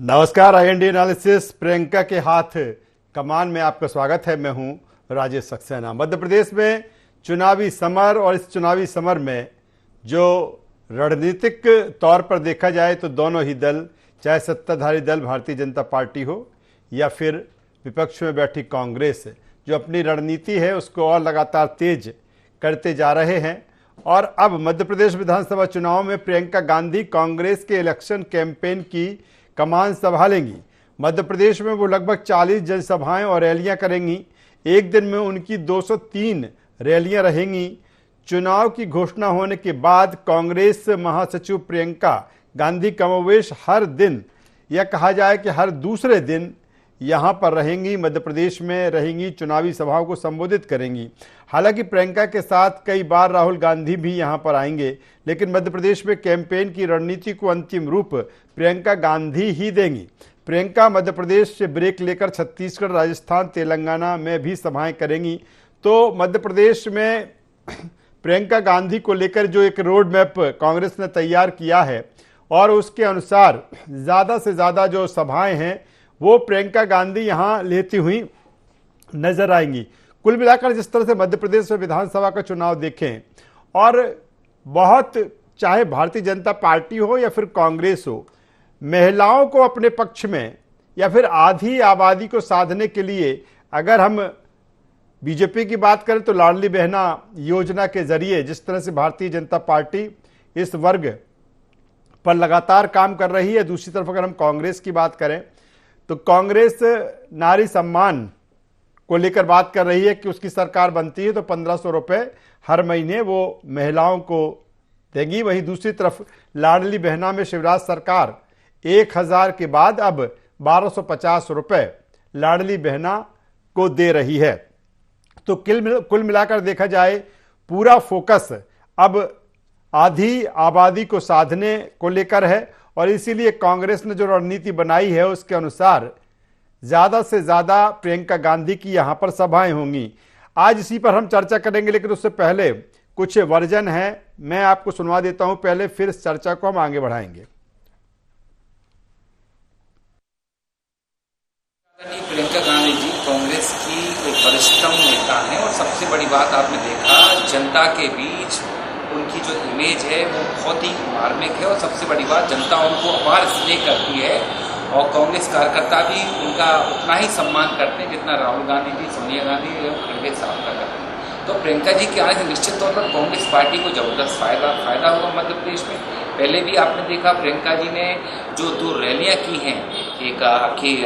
नमस्कार। IND analysis Priyanka के हाथ कमान में आपका स्वागत है। मैं हूं राजेश सक्सेना। मध्य प्रदेश में चुनावी समर और इस चुनावी समर में जो रणनीतिक तौर पर देखा जाए तो दोनों ही दल, चाहे सत्ताधारी दल भारतीय जनता पार्टी हो या फिर विपक्ष में बैठी कांग्रेस, जो अपनी रणनीति है उसको और लगातार तेज करते जा रहे हैं। और अब मध्य प्रदेश विधानसभा चुनाव में प्रियंका गांधी कांग्रेस के इलेक्शन कैंपेन की कमान संभालेंगी। मध्य प्रदेश में वो लगभग 40 जनसभाएं और रैलियां करेंगी। एक दिन में उनकी 203 रैलियां रहेंगी। चुनाव की घोषणा होने के बाद कांग्रेस महासचिव प्रियंका गांधी कमोवेश हर दिन, यह कहा जाए कि हर दूसरे दिन यहां पर रहेंगी, मध्य प्रदेश में रहेंगी, चुनावी सभाओं को संबोधित करेंगी। हालांकि प्रियंका के साथ कई बार राहुल गांधी भी यहां पर आएंगे, लेकिन मध्य प्रदेश में कैंपेन की रणनीति को अंतिम रूप प्रियंका गांधी ही देंगी। प्रियंका मध्य प्रदेश से ब्रेक लेकर छत्तीसगढ़, राजस्थान, तेलंगाना में भी सभाएं करेंगी। तो मध्य प्रदेश में प्रियंका गांधी को लेकर जो एक रोड मैप कांग्रेस ने तैयार किया है और उसके अनुसार ज़्यादा से ज़्यादा जो सभाएं हैं वो प्रियंका गांधी यहां लेती हुई नजर आएंगी। कुल मिलाकर जिस तरह से मध्य प्रदेश में विधानसभा का चुनाव देखें, और बहुत चाहे भारतीय जनता पार्टी हो या फिर कांग्रेस हो, महिलाओं को अपने पक्ष में या फिर आधी आबादी को साधने के लिए अगर हम बीजेपी की बात करें तो लाडली बहना योजना के जरिए जिस तरह से भारतीय जनता पार्टी इस वर्ग पर लगातार काम कर रही है, दूसरी तरफ अगर हम कांग्रेस की बात करें तो कांग्रेस नारी सम्मान को लेकर बात कर रही है कि उसकी सरकार बनती है तो 1500 रुपए हर महीने वो महिलाओं को देगी। वहीं दूसरी तरफ लाडली बहना में शिवराज सरकार 1000 के बाद अब 1250 रुपए लाडली बहना को दे रही है। तो कुल मिलाकर देखा जाए पूरा फोकस अब आधी आबादी को साधने को लेकर है और इसीलिए कांग्रेस ने जो रणनीति बनाई है उसके अनुसार ज्यादा से ज्यादा प्रियंका गांधी की यहां पर सभाएं होंगी। आज इसी पर हम चर्चा करेंगे, लेकिन उससे पहले कुछ वर्जन है, मैं आपको सुनवा देता हूं पहले, फिर इस चर्चा को हम आगे बढ़ाएंगे। प्रियंका गांधी जी कांग्रेस की एक वरिष्ठतम नेता हैं और सबसे बड़ी बात आपने देखा जनता के बीच उनकी जो इमेज है वो बहुत ही मार्मिक है और सबसे बड़ी बात जनता उनको अपार स्नेह करती है और कांग्रेस कार्यकर्ता भी उनका उतना ही सम्मान करते हैं जितना राहुल गांधी जी, सोनिया गांधी एवं खड़गे साहब का करते हैं। तो प्रियंका जी के आने से निश्चित तौर पर कांग्रेस पार्टी को जबरदस्त फायदा होगा मध्य प्रदेश में। पहले भी आपने देखा प्रियंका जी ने जो 2 रैलियां की हैं, एक आपकी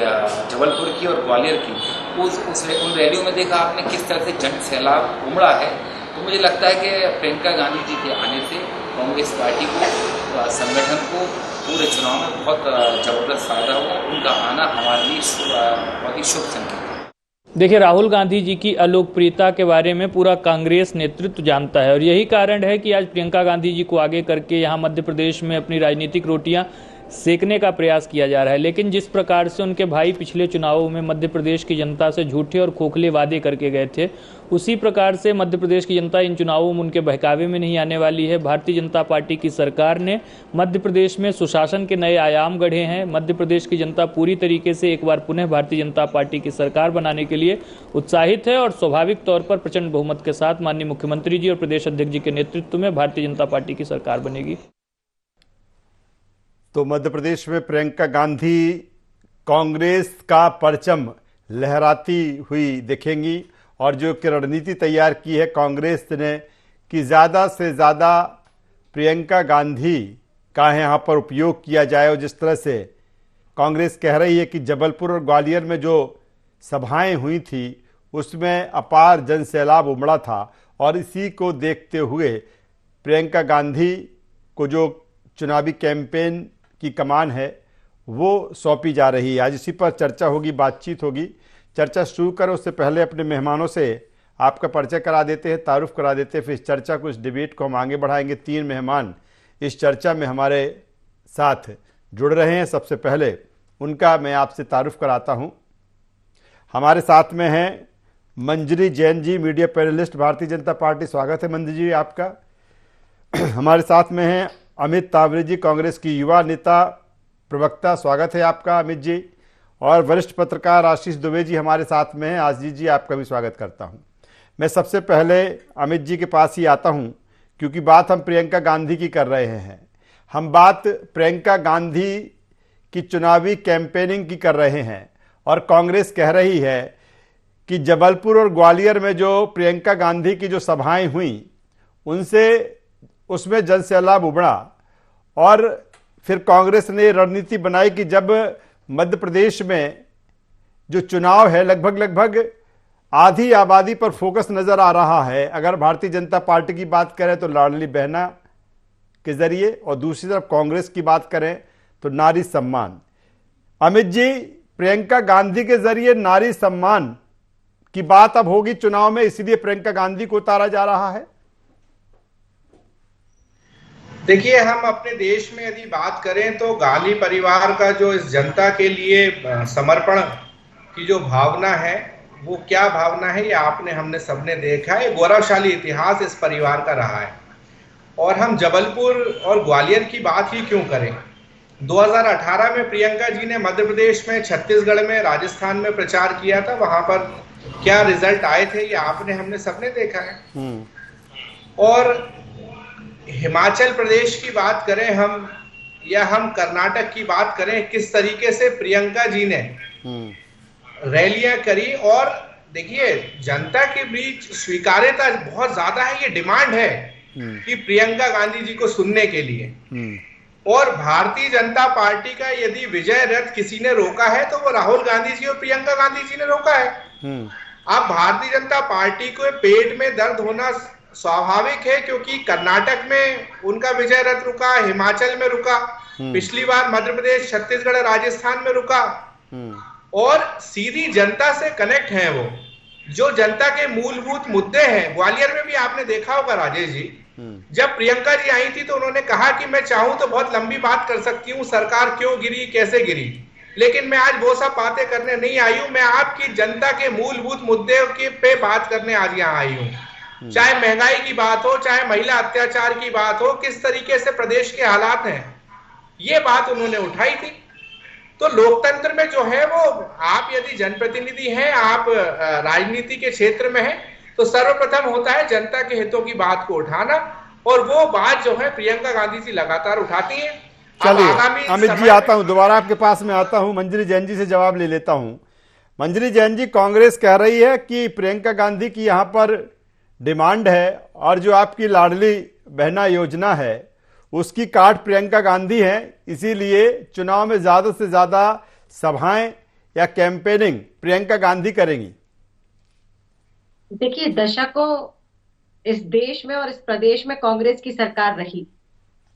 जबलपुर की और ग्वालियर की, उन रैलियों में देखा आपने किस तरह से जन सैलाब उमड़ा है। तो मुझे लगता है कि प्रियंका गांधी जी के आने से कांग्रेस पार्टी को, संगठन को पूरे चुनाव में बहुत जबरदस्त फायदा होगा। उनका आना हमारे लिए बहुत ही शुभ संकेत है। देखिए, राहुल गांधी जी की अलोकप्रियता के बारे में पूरा कांग्रेस नेतृत्व जानता है और यही कारण है कि आज प्रियंका गांधी जी को आगे करके यहाँ मध्य प्रदेश में अपनी राजनीतिक रोटियां सेकने का प्रयास किया जा रहा है। लेकिन जिस प्रकार से उनके भाई पिछले चुनावों में मध्य प्रदेश की जनता से झूठे और खोखले वादे करके गए थे, उसी प्रकार से मध्य प्रदेश की जनता इन चुनावों में उनके बहकावे में नहीं आने वाली है। भारतीय जनता पार्टी की सरकार ने मध्य प्रदेश में सुशासन के नए आयाम गढ़े हैं। मध्य प्रदेश की जनता पूरी तरीके से एक बार पुनः भारतीय जनता पार्टी की सरकार बनाने के लिए उत्साहित है और स्वाभाविक तौर पर प्रचंड बहुमत के साथ माननीय मुख्यमंत्री जी और प्रदेश अध्यक्ष जी के नेतृत्व में भारतीय जनता पार्टी की सरकार बनेगी। तो मध्य प्रदेश में प्रियंका गांधी कांग्रेस का परचम लहराती हुई दिखेंगी और जो कि रणनीति तैयार की है कांग्रेस ने कि ज़्यादा से ज़्यादा प्रियंका गांधी का यहाँ पर उपयोग किया जाए। और जिस तरह से कांग्रेस कह रही है कि जबलपुर और ग्वालियर में जो सभाएं हुई थी उसमें अपार जन सैलाब उमड़ा था और इसी को देखते हुए प्रियंका गांधी को जो चुनावी कैंपेन की कमान है वो सौंपी जा रही है। आज इसी पर चर्चा होगी, बातचीत होगी। चर्चा शुरू करें उससे पहले अपने मेहमानों से आपका परिचय करा देते हैं, तारुफ करा देते हैं, फिर इस चर्चा को, इस डिबेट को हम आगे बढ़ाएंगे। 3 मेहमान इस चर्चा में हमारे साथ जुड़ रहे हैं। सबसे पहले उनका मैं आपसे तारुफ कराता हूं। हमारे साथ में हैं मंजरी Jain ji, media panelist, Bharatiya Janata party. स्वागत है मंजरी जी आपका। हमारे साथ में हैं अमित तावरे जी, कांग्रेस की युवा नेता, प्रवक्ता, स्वागत है आपका अमित जी। और वरिष्ठ पत्रकार आशीष दुबे जी हमारे साथ में हैं। आशीष जी, आपका भी स्वागत करता हूं। मैं सबसे पहले अमित जी के पास ही आता हूं, क्योंकि बात हम प्रियंका गांधी की कर रहे हैं। हम बात प्रियंका गांधी की चुनावी कैंपेनिंग की कर रहे हैं और कांग्रेस कह रही है कि जबलपुर और ग्वालियर में जो प्रियंका गांधी की जो सभाएं हुई उसमें जनसैलाब उमड़ा और फिर कांग्रेस ने रणनीति बनाई कि जब मध्य प्रदेश में जो चुनाव है लगभग आधी आबादी पर फोकस नजर आ रहा है। अगर भारतीय जनता पार्टी की बात करें तो लाडली बहना के जरिए, और दूसरी तरफ कांग्रेस की बात करें तो नारी सम्मान। अमित जी, प्रियंका गांधी के जरिए नारी सम्मान की बात अब होगी चुनाव में, इसलिए प्रियंका गांधी को उतारा जा रहा है। देखिए, हम अपने देश में यदि बात करें तो गांधी परिवार का जो इस जनता के लिए समर्पण की जो भावना है, वो क्या भावना है, ये हमने सबने देखा है। गौरवशाली इतिहास इस परिवार का रहा है। और हम जबलपुर और ग्वालियर की बात ही क्यों करें। 2018 में प्रियंका जी ने मध्य प्रदेश में, छत्तीसगढ़ में, राजस्थान में प्रचार किया था। वहां पर क्या रिजल्ट आए थे, ये हमने सबने देखा है। और हिमाचल प्रदेश की बात करें हम, या हम कर्नाटक की बात करें, किस तरीके से प्रियंका जी ने रैलियां करी। और देखिए, जनता के बीच स्वीकार्यता बहुत ज्यादा है। ये डिमांड है कि प्रियंका गांधी जी को सुनने के लिए। और भारतीय जनता पार्टी का यदि विजय रथ किसी ने रोका है तो वो राहुल गांधी जी और प्रियंका गांधी जी ने रोका है। अब भारतीय जनता पार्टी को पेट में दर्द होना स्वाभाविक है, क्योंकि कर्नाटक में उनका विजय रथ रुका, हिमाचल में रुका, पिछली बार मध्य प्रदेश, छत्तीसगढ़, राजस्थान में रुका। और सीधी जनता से कनेक्ट है वो, जो जनता के मूलभूत मुद्दे हैं। ग्वालियर में भी आपने देखा होगा राजेश जी, जब प्रियंका जी आई थी तो उन्होंने कहा कि मैं चाहूं तो बहुत लंबी बात कर सकती हूँ, सरकार क्यों गिरी, कैसे गिरी, लेकिन मैं आज वो सब बातें करने नहीं आई हूं। मैं आपकी जनता के मूलभूत मुद्दे के पे बात करने आज यहाँ आई हूँ। चाहे महंगाई की बात हो, चाहे महिला अत्याचार की बात हो, किस तरीके से प्रदेश के हालात हैं, ये बात उन्होंने उठाई थी। तो लोकतंत्र में जो है वो, आप यदि जनप्रतिनिधि हैं, आप राजनीति के क्षेत्र में हैं, तो सर्वप्रथम होता है जनता के हितों की बात को उठाना। और वो बात जो है प्रियंका गांधी जी लगातार उठाती हैं। चलिए अमित जी, आता हूं, दोबारा आपके पास में आता हूं। मंजरी जैन जी से जवाब ले लेता हूं। मंजरी जैन जी, कांग्रेस कह रही है कि प्रियंका गांधी की यहां पर डिमांड है और जो आपकी लाडली बहना योजना है उसकी काट प्रियंका गांधी है, इसीलिए चुनाव में ज्यादा से ज्यादा सभाएं या कैंपेनिंग प्रियंका गांधी करेंगी। देखिए, दशकों इस देश में और इस प्रदेश में कांग्रेस की सरकार रही,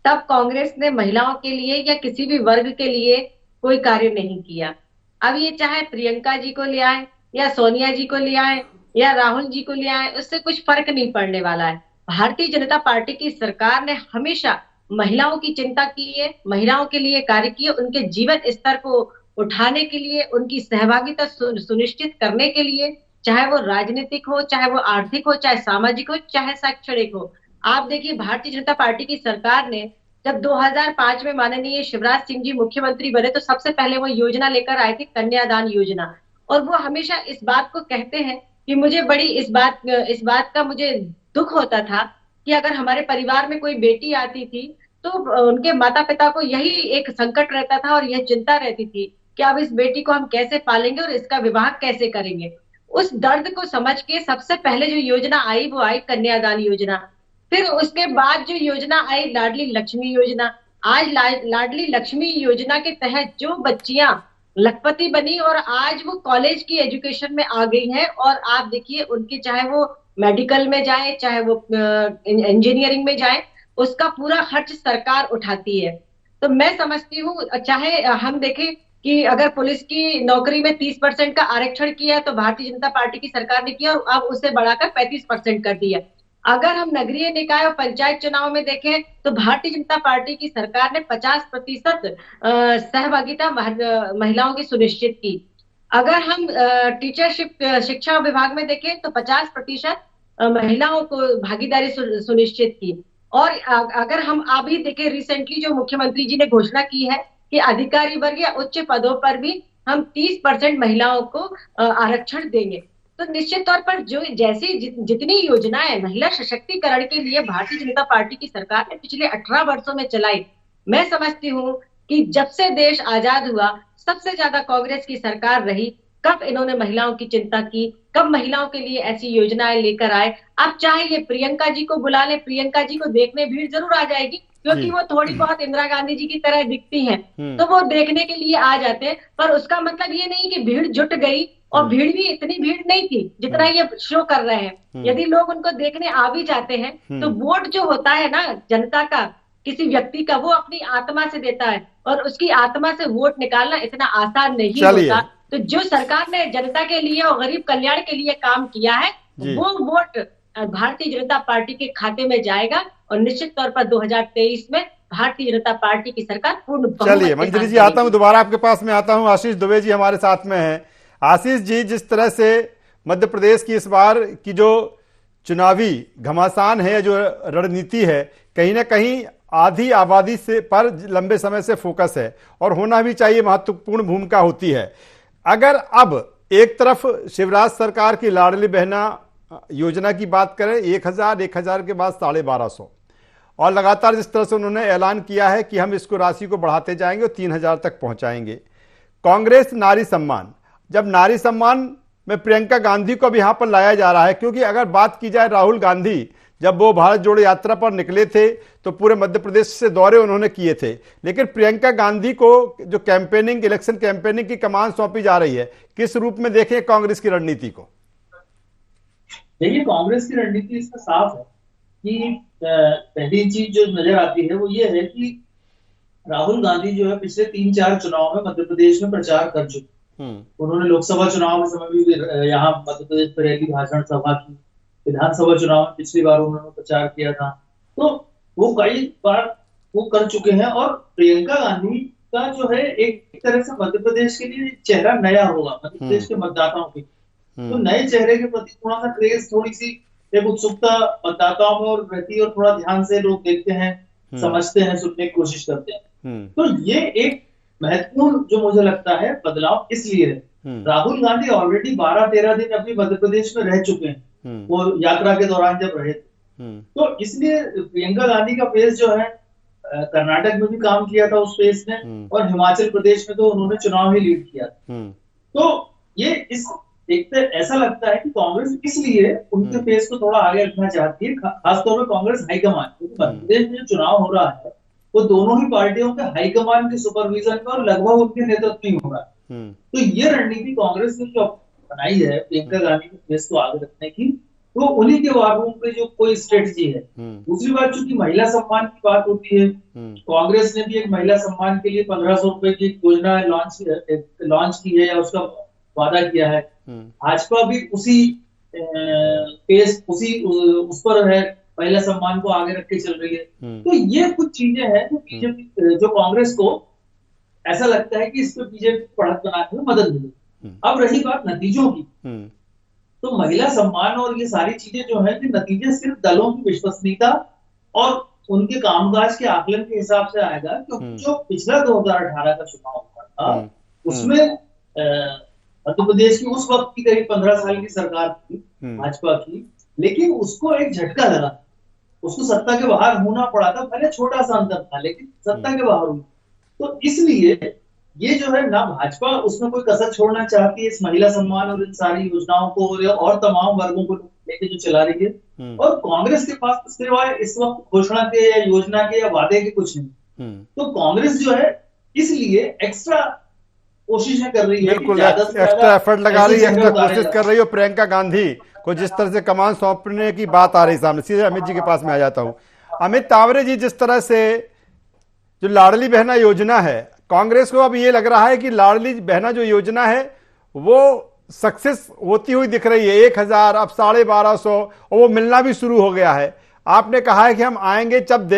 तब कांग्रेस ने महिलाओं के लिए या किसी भी वर्ग के लिए कोई कार्य नहीं किया। अब ये चाहे प्रियंका जी को ले आए या सोनिया जी को ले आए या राहुल जी को ले आए, उससे कुछ फर्क नहीं पड़ने वाला है। भारतीय जनता पार्टी की सरकार ने हमेशा महिलाओं की चिंता की है, महिलाओं के लिए कार्य किए, उनके जीवन स्तर को उठाने के लिए, उनकी सहभागिता सुनिश्चित करने के लिए, चाहे वो राजनीतिक हो, चाहे वो आर्थिक हो, चाहे सामाजिक हो, चाहे शैक्षणिक हो। आप देखिए, भारतीय जनता पार्टी की सरकार ने जब 2005 में माननीय शिवराज सिंह जी मुख्यमंत्री बने तो सबसे पहले वो योजना लेकर आए थे, कन्यादान योजना। और वो हमेशा इस बात को कहते हैं कि मुझे बड़ी इस बात का मुझे दुख होता था कि अगर हमारे परिवार में कोई बेटी आती थी तो उनके माता पिता को यही एक संकट रहता था और यह चिंता रहती थी कि अब इस बेटी को हम कैसे पालेंगे और इसका विवाह कैसे करेंगे। उस दर्द को समझ के सबसे पहले जो योजना आई वो आई कन्यादान योजना। फिर उसके बाद जो योजना आई लाडली लक्ष्मी योजना। आज लाडली लक्ष्मी योजना के तहत जो बच्चियां लखपति बनी और आज वो कॉलेज की एजुकेशन में आ गई हैं, और आप देखिए उनके चाहे वो मेडिकल में जाए, चाहे वो इंजीनियरिंग में जाए, उसका पूरा खर्च सरकार उठाती है। तो मैं समझती हूँ, चाहे हम देखें कि अगर पुलिस की नौकरी में 30% का आरक्षण किया तो भारतीय जनता पार्टी की सरकार ने किया और अब उसे बढ़ाकर 35% कर दिया। अगर हम नगरीय निकाय और पंचायत चुनाव में देखें तो भारतीय जनता पार्टी की सरकार ने 50% सहभागिता महिलाओं की सुनिश्चित की। अगर हम टीचरशिप शिक्षा विभाग में देखें तो 50% महिलाओं को भागीदारी सुनिश्चित की। और अगर हम अभी देखें, रिसेंटली जो मुख्यमंत्री जी ने घोषणा की है कि अधिकारी वर्ग या उच्च पदों पर भी हम 30% महिलाओं को आरक्षण देंगे। तो निश्चित तौर पर जो जैसी जितनी योजनाएं महिला सशक्तिकरण के लिए भारतीय जनता पार्टी की सरकार ने पिछले 18 वर्षों में चलाई, मैं समझती हूँ कि जब से देश आजाद हुआ सबसे ज्यादा कांग्रेस की सरकार रही। कब इन्होंने महिलाओं की चिंता की, कब महिलाओं के लिए ऐसी योजनाएं लेकर आए। अब चाहे ये प्रियंका जी को बुला ले, प्रियंका जी को देखने भीड़ जरूर आ जाएगी, क्योंकि वो थोड़ी बहुत इंदिरा गांधी जी की तरह दिखती हैं, तो वो देखने के लिए आ जाते हैं। पर उसका मतलब ये नहीं कि भीड़ जुट गई, और भीड़ भी इतनी भीड़ नहीं थी जितना ये शो कर रहे हैं। यदि लोग उनको देखने आ भी जाते हैं तो वोट जो होता है ना जनता का, किसी व्यक्ति का, वो अपनी आत्मा से देता है, और उसकी आत्मा से वोट निकालना इतना आसान नहीं होता। तो जो सरकार ने जनता के लिए और गरीब कल्याण के लिए काम किया है, वो वोट भारतीय जनता पार्टी के खाते में जाएगा, और निश्चित तौर पर 2023 में भारतीय जनता पार्टी की सरकार पूर्ण। चलिए मंजरी जी, आता हूं दोबारा आपके पास में आता हूं। आशीष दुबे जी हमारे साथ में हैं। आशीष जी, जिस तरह से मध्य प्रदेश की इस बार की जो चुनावी घमासान है, जो रणनीति है, कहीं ना कहीं आधी आबादी से पर लंबे समय से फोकस है, और होना भी चाहिए, महत्वपूर्ण भूमिका होती है। अगर अब एक तरफ शिवराज सरकार की लाडली बहना योजना की बात करें, 1000 के बाद 1250, और लगातार जिस तरह से उन्होंने ऐलान किया है कि हम इसको राशि को बढ़ाते जाएंगे और 3000 तक पहुंचाएंगे। कांग्रेस नारी सम्मान, जब नारी सम्मान में प्रियंका गांधी को भी यहां पर लाया जा रहा है, क्योंकि अगर बात की जाए राहुल गांधी, जब वो भारत जोड़ो यात्रा पर निकले थे तो पूरे मध्य प्रदेश से दौरे उन्होंने किए थे, लेकिन प्रियंका गांधी को जो कैंपेनिंग, इलेक्शन कैंपेनिंग की कमान सौंपी जा रही है, किस रूप में देखें कांग्रेस की रणनीति को? देखिए, कांग्रेस की रणनीति इसमें साफ है कि पहली चीज जो नजर आती है वो ये है कि राहुल गांधी जो है पिछले 3-4 चुनाव में मध्य प्रदेश में प्रचार कर चुके। उन्होंने लोकसभा चुनाव के समय भी यहाँ मध्य प्रदेश में रैली, भाषण, सभा की। विधानसभा चुनाव में पिछली बार उन्होंने प्रचार किया था, तो वो कई बार वो कर चुके हैं। और प्रियंका गांधी का जो है एक तरह से मध्य प्रदेश के लिए चेहरा नया होगा, मध्य प्रदेश के मतदाताओं के, तो नए चेहरे के प्रति थोड़ा सा क्रेज, थोड़ी सी एक उत्सुकता मतदाताओं में और रहती है, और थोड़ा ध्यान से लोग देखते हैं, समझते हैं, सुनने की कोशिश करते हैं। तो ये एक महत्वपूर्ण जो मुझे लगता है बदलाव इसलिए है। राहुल गांधी ऑलरेडी 12-13 दिन अभी मध्य प्रदेश में रह चुके हैं, वो यात्रा के दौरान जब रहे थे, तो इसलिए प्रियंका गांधी का फेस जो है, कर्नाटक में भी काम किया था उस फेस में, और हिमाचल प्रदेश में तो उन्होंने चुनाव ही लीड किया। तो ये इस एक तो ऐसा लगता है कि कांग्रेस इसलिए उनके फेस को थोड़ा आगे रखना चाहती है, खासतौर पर कांग्रेस हाईकमान, क्योंकि मध्य प्रदेश में जो चुनाव हो रहा है वो दोनों ही पार्टियों के हाईकमान के सुपरविजन में और लगभग उनके नेतृत्व में हो रहा है। तो ये रणनीति कांग्रेस ने जो बनाई है प्रियंका गांधी के फेस को आगे रखने की, तो उन्हीं के वार रूम पे जो कोई स्ट्रेटजी है। दूसरी बात, चूंकि महिला सम्मान की बात होती है, कांग्रेस ने भी एक महिला सम्मान के लिए 1500 रुपए की योजना लॉन्च की है या उसका वादा किया है। भाजपा भी उसी पेस, उस पर है, महिला सम्मान को आगे रख के चल रही है। तो ये कुछ चीजें हैं जो बीजेपी, जो कांग्रेस को ऐसा लगता है कि इस पर बीजेपी बढ़त बनाने में मदद मिलेगी। अब रही बात नतीजों की, तो महिला सम्मान और ये सारी चीजें जो है, कि नतीजे सिर्फ दलों की विश्वसनीयता और उनके कामकाज के आकलन के हिसाब से आएगा। क्योंकि जो पिछला 2018 का चुनाव हुआ था उसमें मध्य प्रदेश की उस वक्त की करीब 15 साल की सरकार थी भाजपा की, लेकिन उसको एक झटका लगा, उसको सत्ता के बाहर होना पड़ा था। भले छोटा सा अंतर था, लेकिन सत्ता के बाहर हुई। तो इसलिए ये जो है ना, भाजपा उसमें कोई कसर छोड़ना चाहती है इस महिला सम्मान और इन सारी योजनाओं को और तमाम वर्गों को लेके जो चला रही है। और कांग्रेस के पास सिवाय इस वक्त घोषणा के या योजना के या वादे के कुछ नहीं। तो कांग्रेस जो है इसलिए एक्स्ट्रा कोशिशें कर रही है, बिल्कुल एक्स्ट्रा एफर्ट लगा रही है, एक्स्ट्रा कोशिश कर रही है। प्रियंका गांधी को जिस तरह से कमान सौंपने की बात आ रही सामने, सीधे अमित जी के पास में आ जाता हूं। अमित तावरे जी, जिस तरह से जो लाडली बहना योजना है, कांग्रेस को अब ये लग रहा है कि लाडली बहना जो योजना है वो सक्सेस होती हुई दिख रही है। 1000, अब 1250, और वो मिलना भी शुरू हो गया है। आपने कहा है कि हम आएंगे जब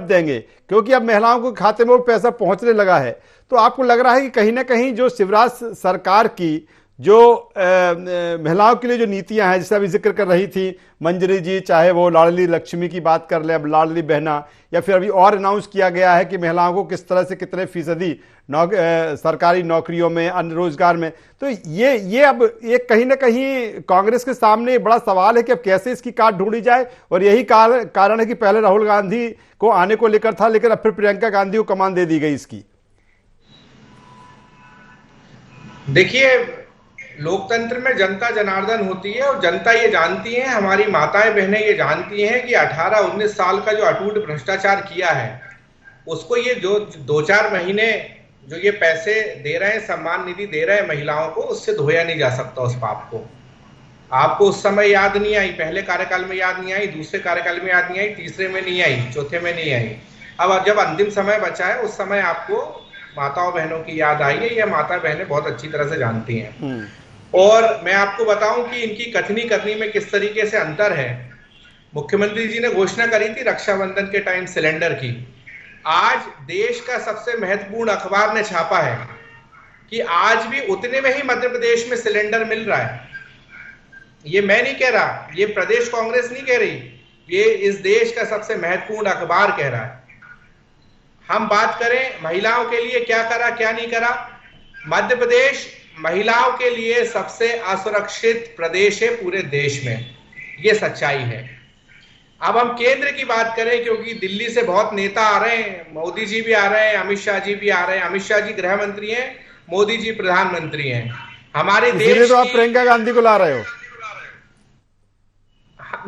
देंगे, क्योंकि अब महिलाओं के खाते में वो पैसा पहुंचने लगा है। तो आपको लग रहा है कि कहीं ना कहीं जो शिवराज सरकार की जो महिलाओं के लिए जो नीतियां हैं, जैसे अभी जिक्र कर रही थी मंजरी जी, चाहे वो लाडली लक्ष्मी की बात कर ले, अब लाडली बहना, या फिर अभी और अनाउंस किया गया है कि महिलाओं को किस तरह से कितने फीसदी सरकारी नौकरियों में, अन्य रोजगार में। तो ये अब ये कहीं ना कहीं कांग्रेस के सामने बड़ा सवाल है कि अब कैसे इसकी काट ढूंढी जाए। और यही कारण है कि पहले राहुल गांधी को आने को लेकर था, लेकिन अब फिर प्रियंका गांधी को कमान दे दी गई इसकी। देखिए, लोकतंत्र में जनता जनार्दन होती है और जनता ये जानती है, हमारी माताएं बहनें ये जानती हैं कि 18-19 साल का जो अटूट भ्रष्टाचार किया है, उसको ये जो 2-4 महीने जो ये पैसे दे रहे हैं, सम्मान निधि दे रहे हैं महिलाओं को, उससे धोया नहीं जा सकता उस पाप को। आपको उस समय याद नहीं आई, पहले कार्यकाल में याद नहीं आई, दूसरे कार्यकाल में याद नहीं आई, तीसरे में नहीं आई, चौथे में नहीं आई। अब जब अंतिम समय बचा है, उस समय आपको माताओं बहनों की याद आई है। यह माता बहनें बहुत अच्छी तरह से जानती हैं। और मैं आपको बताऊं कि इनकी कथनी करनी में किस तरीके से अंतर है। मुख्यमंत्री जी ने घोषणा करी थी रक्षाबंधन के टाइम सिलेंडर की। आज देश का सबसे महत्वपूर्ण अखबार ने छापा है कि आज भी उतने में ही मध्य प्रदेश में सिलेंडर मिल रहा है। ये मैं नहीं कह रहा, ये प्रदेश कांग्रेस नहीं कह रही, ये इस देश का सबसे महत्वपूर्ण अखबार कह रहा है। हम बात करें महिलाओं के लिए क्या करा क्या नहीं करा, मध्य प्रदेश महिलाओं के लिए सबसे असुरक्षित प्रदेश है पूरे देश में, ये सच्चाई है। अब हम केंद्र की बात करें, क्योंकि दिल्ली से बहुत नेता आ रहे हैं, मोदी जी भी आ रहे हैं, अमित शाह जी भी आ रहे हैं। अमित शाह जी गृह मंत्री हैं, मोदी जी प्रधानमंत्री हैं। हमारे देश तो आप प्रियंका गांधी को ला रहे हो?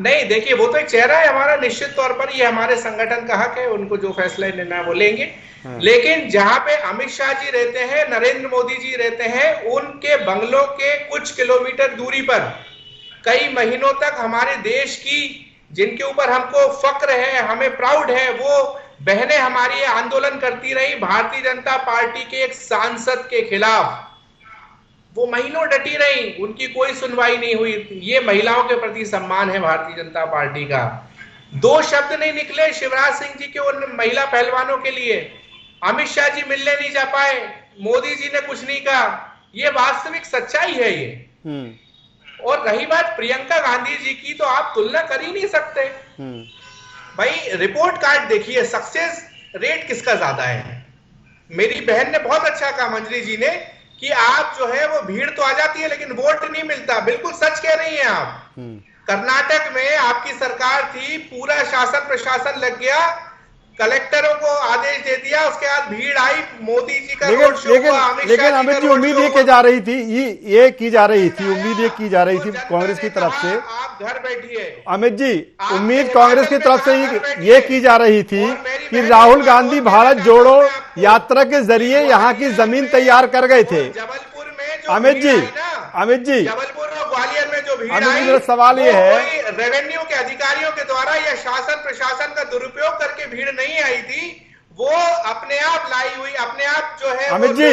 नहीं, देखिए, वो तो एक चेहरा है हमारा, निश्चित तौर पर ये हमारे संगठन का हक है, उनको जो फैसला लेना है वो लेंगे। लेकिन जहां पे अमित शाह जी रहते हैं, नरेंद्र मोदी जी रहते हैं, उनके बंगलों के कुछ किलोमीटर दूरी पर कई महीनों तक हमारे देश की, जिनके ऊपर हमको फक्र है, हमें प्राउड है, वो बहनें हमारी आंदोलन करती रही भारतीय जनता पार्टी के एक सांसद के खिलाफ। वो महीनों डटी रही, उनकी कोई सुनवाई नहीं हुई। ये महिलाओं के प्रति सम्मान है भारतीय जनता पार्टी का। 2 शब्द नहीं निकले शिवराज सिंह जी के उन महिला पहलवानों के लिए। अमित शाह जी मिलने नहीं जा पाए, मोदी जी ने कुछ नहीं कहा। ये वास्तविक सच्चाई है ये। और रही बात प्रियंका गांधी जी की, तो आप तुलना कर ही नहीं सकते। भाई रिपोर्ट कार्ड देखिए, सक्सेस रेट किसका ज्यादा है। मेरी बहन ने बहुत अच्छा कहा, मंजरी जी ने, कि आप जो है वो भीड़ तो आ जाती है लेकिन वोट नहीं मिलता। बिल्कुल सच कह रही हैं आप। कर्नाटक में आपकी सरकार थी, पूरा शासन प्रशासन लग गया, कलेक्टरों को आदेश दे दिया, उसके बाद भीड़ आई, मोदी जी का रोड शो हुआ, लेकिन अमित जी उम्मीद ये की जा रही थी, ये की जा रही थी, उम्मीद ये की जा रही थी कांग्रेस की तरफ से। आप घर बैठिए अमित जी, उम्मीद कांग्रेस की तरफ से ये की जा रही थी कि राहुल गांधी भारत जोड़ो यात्रा के जरिए यहाँ की जमीन तैयार कर गए थे। जबलपुर में अमित जी, जबलपुर और ग्वालियर में जो भीड़ आई, मेरा सवाल ये है, रेवेन्यू के अधिकारियों के द्वारा या शासन प्रशासन का दुरुपयोग करके भीड़ नहीं आई थी, वो अपने आप लाई हुई, अपने आप जो है। अमित जी,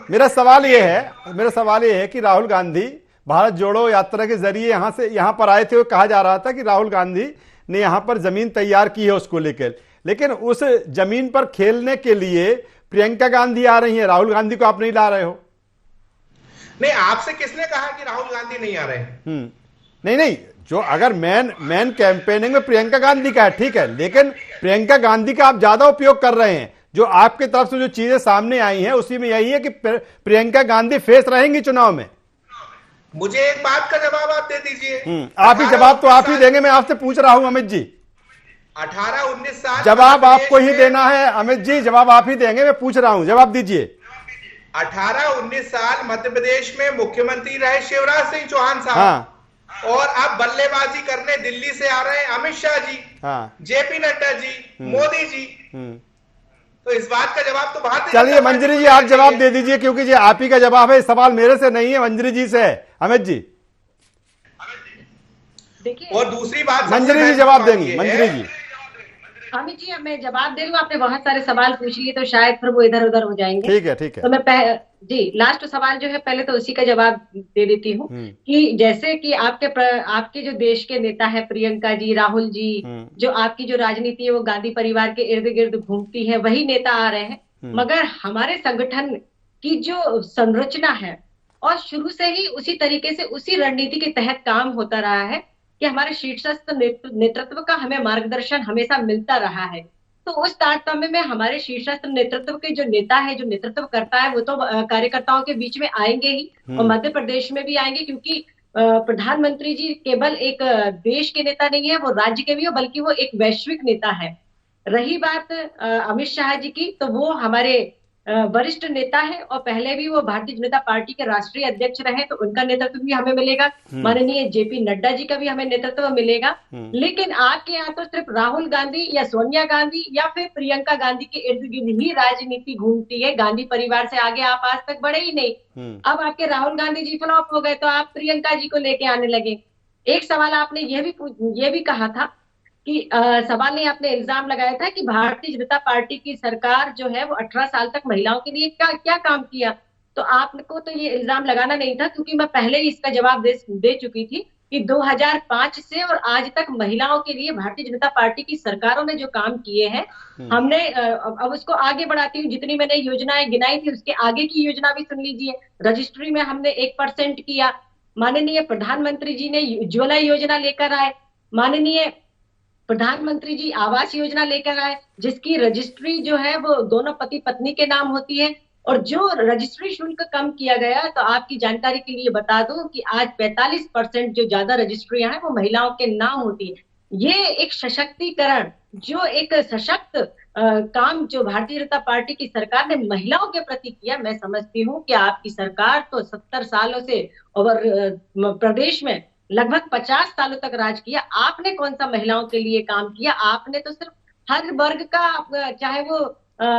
मेरा सवाल ये है कि राहुल गांधी भारत जोड़ो यात्रा के जरिए यहाँ पर आए थे। कहा जा रहा था कि राहुल गांधी ने यहाँ पर जमीन तैयार की है उसको लेकर, लेकिन उस जमीन पर खेलने के लिए प्रियंका गांधी आ रही है, राहुल गांधी को आप नहीं ला रहे हो। नहीं, आपसे किसने कहा कि राहुल गांधी नहीं आ रहे? नहीं, जो अगर मैन कैंपेनिंग में प्रियंका गांधी का है, ठीक है, लेकिन प्रियंका गांधी का आप ज्यादा उपयोग कर रहे हैं। जो आपकी तरफ से जो चीजें सामने आई हैं उसी में यही है कि प्रियंका गांधी फेस रहेंगी चुनाव में। मुझे एक बात का जवाब आप दे दीजिए। आप ही जवाब तो आप ही देंगे, मैं आपसे पूछ रहा हूं अमित जी। 18-19 साल जवाब आपको ही देना है अमित जी, जवाब आप ही देंगे, मैं पूछ रहा हूं, जवाब दीजिए। 18-19 साल मध्य प्रदेश में मुख्यमंत्री रहे शिवराज सिंह चौहान साहब। हाँ। और अब बल्लेबाजी करने दिल्ली से आ रहे हैं अमित शाह जी, हाँ। जेपी नड्डा जी, मोदी जी। तो इस बात का जवाब तो भारतीय, चलिए मंजरी जी आप जवाब दे दीजिए, क्योंकि ये आप ही का जवाब है, सवाल मेरे से नहीं है, मंजरी जी से है। अमित जी, देखिए, और दूसरी बात मंजरी जी जवाब देंगी। मंजरी जी, अमित जी, अब मैं जवाब दे लूं, आपने बहुत सारे सवाल पूछ लिए तो शायद फिर वो इधर उधर हो जाएंगे। ठीक है। तो मैं जी लास्ट सवाल जो है पहले तो उसी का जवाब दे देती हूँ कि जैसे कि आपके जो देश के नेता है प्रियंका जी, राहुल जी, जो आपकी जो राजनीति है वो गांधी परिवार के इर्द गिर्द घूमती है, वही नेता आ रहे हैं। मगर हमारे संगठन की जो संरचना है और शुरू से ही उसी तरीके से उसी रणनीति के तहत काम होता रहा है कि हमारे शीर्षस्थ नेतृत्व का हमें मार्गदर्शन हमेशा मिलता रहा है। तो उस तारतम्य में हमारे शीर्षस्थ नेतृत्व के जो नेता है, जो नेतृत्व करता है, वो तो कार्यकर्ताओं के बीच में आएंगे ही और मध्य प्रदेश में भी आएंगे, क्योंकि प्रधानमंत्री जी केवल एक देश के नेता नहीं है, वो राज्य के भी हो, बल्कि वो एक वैश्विक नेता है। रही बात अमित शाह जी की, तो वो हमारे वरिष्ठ नेता है और पहले भी वो भारतीय जनता पार्टी के राष्ट्रीय अध्यक्ष रहे, तो उनका नेतृत्व भी हमें मिलेगा। माननीय जेपी नड्डा जी का भी हमें नेतृत्व मिलेगा। लेकिन आपके यहाँ तो सिर्फ राहुल गांधी या सोनिया गांधी या फिर प्रियंका गांधी के इर्द गिर्द ही राजनीति घूमती है। गांधी परिवार से आगे आप आज तक बढ़े ही नहीं। अब आपके राहुल गांधी जी फ्लॉप हो गए तो आप प्रियंका जी को लेके आने लगे। एक सवाल आपने ये भी कहा था कि सवाल ने आपने इल्जाम लगाया था कि भारतीय जनता पार्टी की सरकार जो है वो 18 साल तक महिलाओं के लिए क्या काम किया। तो आपको तो ये इल्जाम लगाना नहीं था, क्योंकि मैं पहले ही इसका जवाब दे चुकी थी कि 2005 से और आज तक महिलाओं के लिए भारतीय जनता पार्टी की सरकारों ने जो काम किए हैं, हमने अब उसको आगे बढ़ाती हूँ। जितनी मैंने योजनाएं गिनाई थी उसके आगे की योजना भी सुन लीजिए। रजिस्ट्री में हमने 1% किया। माननीय प्रधानमंत्री जी ने उज्ज्वला योजना लेकर आए। माननीय प्रधानमंत्री जी आवास योजना लेकर आए, जिसकी रजिस्ट्री जो है वो दोनों पति पत्नी के नाम होती है। और जो रजिस्ट्री शुल्क कम किया गया, तो आपकी जानकारी के लिए बता दूं कि आज 45% जो ज्यादा रजिस्ट्रियां हैं वो महिलाओं के नाम होती है। ये एक सशक्तिकरण, जो एक सशक्त काम जो भारतीय जनता पार्टी की सरकार ने महिलाओं के प्रति किया, मैं समझती हूँ कि आपकी सरकार तो 70 सालों से और प्रदेश में लगभग 50 सालों तक राज किया। आपने कौन सा महिलाओं के लिए काम किया? आपने तो सिर्फ हर वर्ग का, चाहे वो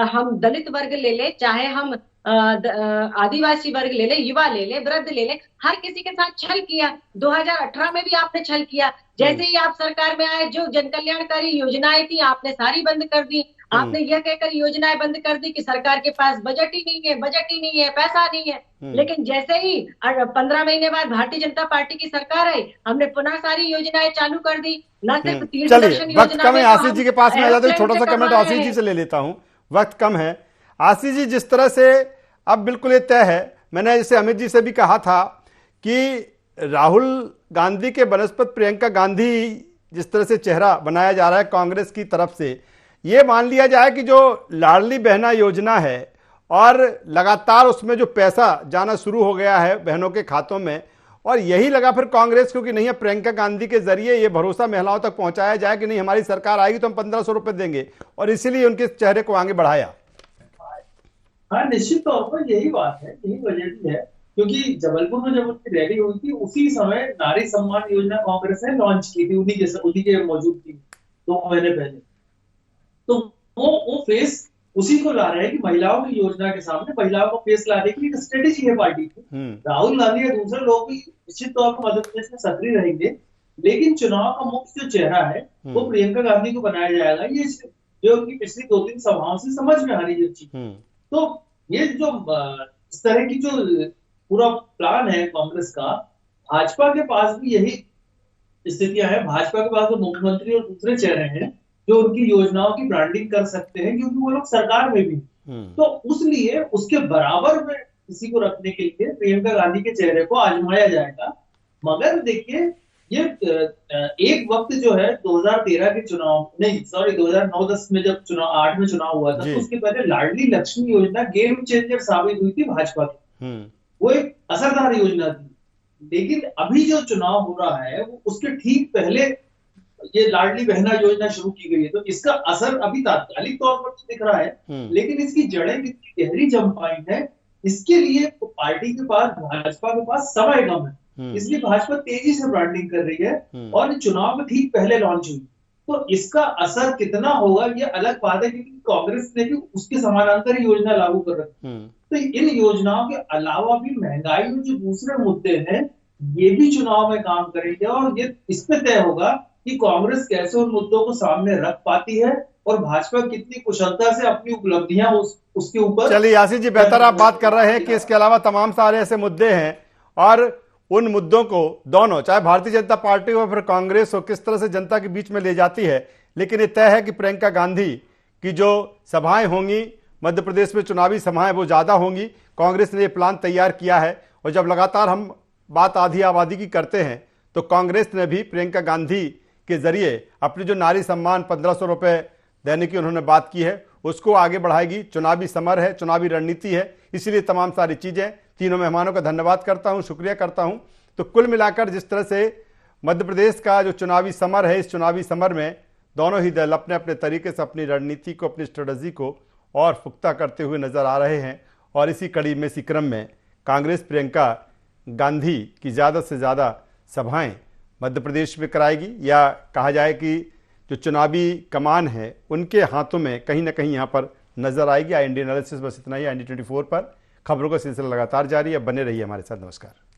हम दलित वर्ग ले ले, चाहे हम आदिवासी वर्ग ले ले, युवा ले ले, वृद्ध ले ले, हर किसी के साथ छल किया। 2018 में भी आपने छल किया। जैसे ही आप सरकार में आए, जो जनकल्याणकारी योजनाएं थी आपने सारी बंद कर दी। आपने यह कहकर योजनाएं बंद कर दी कि सरकार के पास बजट ही नहीं है, पैसा नहीं है। लेकिन जैसे ही 15 महीने बाद भारतीय जनता पार्टी की सरकार आई, हमने पुनः सारी योजनाएं चालू कर दी। न सिर्फ तीर्थ दर्शन योजना, वक्त कम है, आशीष जी के पास में आ जाते, छोटा सा कमेंट आशीष जी से ले लेता हूं, वक्त कम है। आशीष जी, जिस तरह से अब बिल्कुल ये तय है, मैंने जैसे अमित जी से भी कहा था कि राहुल गांधी के बनस्पत प्रियंका गांधी जिस तरह से चेहरा बनाया जा रहा है कांग्रेस की तरफ से, ये मान लिया जाए कि जो लाडली बहना योजना है और लगातार उसमें जो पैसा जाना शुरू हो गया है बहनों के खातों में, और यही लगा फिर कांग्रेस को कि नहीं, प्रियंका गांधी के जरिए ये भरोसा महिलाओं तक पहुंचाया जाए कि नहीं, हमारी सरकार आएगी तो हम 1500 रुपए देंगे, और इसीलिए उनके चेहरे को आगे बढ़ाया। हाँ, निश्चित तौर पर यही बात है, यही वजह भी है, क्योंकि जबलपुर में जब उनकी रैली हुई थी उसी समय नारी सम्मान योजना कांग्रेस ने लॉन्च की थी, उन्हीं के मौजूद थी 2 महीने पहले। तो वो फेस उसी को ला रहे हैं कि महिलाओं की योजना के सामने महिलाओं को फेस लाने की एक स्ट्रेटेजी है पार्टी की। राहुल गांधी या दूसरे लोग भी निश्चित तौर पर मध्य प्रदेश में सक्रिय रहेंगे, लेकिन चुनाव का मुख्य जो चेहरा है वो प्रियंका गांधी को बनाया जाएगा। ये जो उनकी पिछली 2-3 सभाओं से समझ में आ रही है। तो ये जो इस तरह की जो पूरा प्लान है कांग्रेस का, भाजपा के पास भी यही स्थितियां हैं। भाजपा के पास तो मुख्यमंत्री और दूसरे चेहरे हैं जो उनकी योजनाओं की ब्रांडिंग कर सकते हैं, क्योंकि वो लोग सरकार में भी। तो उसलिए उसके बराबर में किसी को रखने के लिए प्रियंका गांधी के चेहरे को आजमाया जाएगा। मगर देखिए, ये एक वक्त जो है 2013 के चुनाव, नहीं सॉरी 2009-10 में जब चुनाव 8 में चुनाव हुआ था, तो उसके पहले लाडली लक्ष्मी योजना गेम चेंजर साबित हुई थी भाजपा की। वो एक असरदार योजना थी। लेकिन अभी जो चुनाव हो रहा है वो उसके ठीक पहले ये लाडली बहना योजना शुरू की गई है, तो इसका असर अभी तात्कालिक तौर पर तो दिख रहा है, लेकिन इसकी जड़ें कितनी गहरी जम पाई है, इसके लिए तो पार्टी के पास, भाजपा के पास समय कम है। इसलिए भाजपा तेजी से ब्रांडिंग कर रही है और चुनाव में ठीक पहले लॉन्च हुई। तो इसका असर कितना होगा ये अलग बात है, क्योंकि कांग्रेस ने भी उसके समानांतर योजना लागू कर रखी है। तो इन योजनाओं के अलावा भी महंगाई में जो दूसरे मुद्दे हैं ये भी चुनाव में काम करेंगे, और ये इस पे तय होगा कि कांग्रेस कैसे उन मुद्दों को सामने रख पाती है और भाजपा कितनी कुशलता से अपनी उपलब्धियां उसके ऊपर। चलिए आशीष जी, बेहतर आप बात कर रहे हैं कि इसके अलावा तमाम सारे ऐसे मुद्दे हैं, और उन मुद्दों को दोनों, चाहे भारतीय जनता पार्टी हो फिर कांग्रेस हो, किस तरह से जनता के बीच में ले जाती है। लेकिन ये तय है कि प्रियंका गांधी की जो सभाएं होंगी मध्य प्रदेश में, चुनावी सभाएं वो ज्यादा होंगी। कांग्रेस ने ये प्लान तैयार किया है और जब लगातार हम बात आधी आबादी की करते हैं तो कांग्रेस ने भी प्रियंका गांधी के जरिए अपनी जो नारी सम्मान 1500 रुपये देने की उन्होंने बात की है उसको आगे बढ़ाएगी। चुनावी समर है, चुनावी रणनीति है, इसीलिए तमाम सारी चीज़ें। तीनों मेहमानों का धन्यवाद करता हूं, शुक्रिया करता हूं। तो कुल मिलाकर जिस तरह से मध्य प्रदेश का जो चुनावी समर है, इस चुनावी समर में दोनों ही दल अपने अपने तरीके से अपनी रणनीति को, अपनी स्ट्रेटजी को और पुख्ता करते हुए नजर आ रहे हैं। और इसी कड़ी में, इसी क्रम में कांग्रेस प्रियंका गांधी की ज़्यादा से ज़्यादा सभाएं मध्य प्रदेश में कराएगी, या कहा जाए कि जो चुनावी कमान है उनके हाथों में कहीं ना कहीं यहाँ पर नजर आएगी। इंडियन एनालिसिस बस इतना ही। IND 24 पर खबरों का सिलसिला लगातार जारी है, बने रहिए हमारे साथ। नमस्कार।